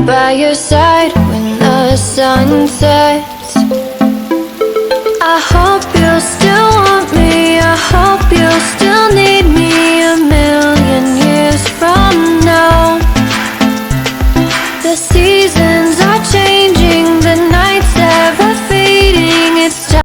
by your side when the sun sets. I hope you still want me, I hope you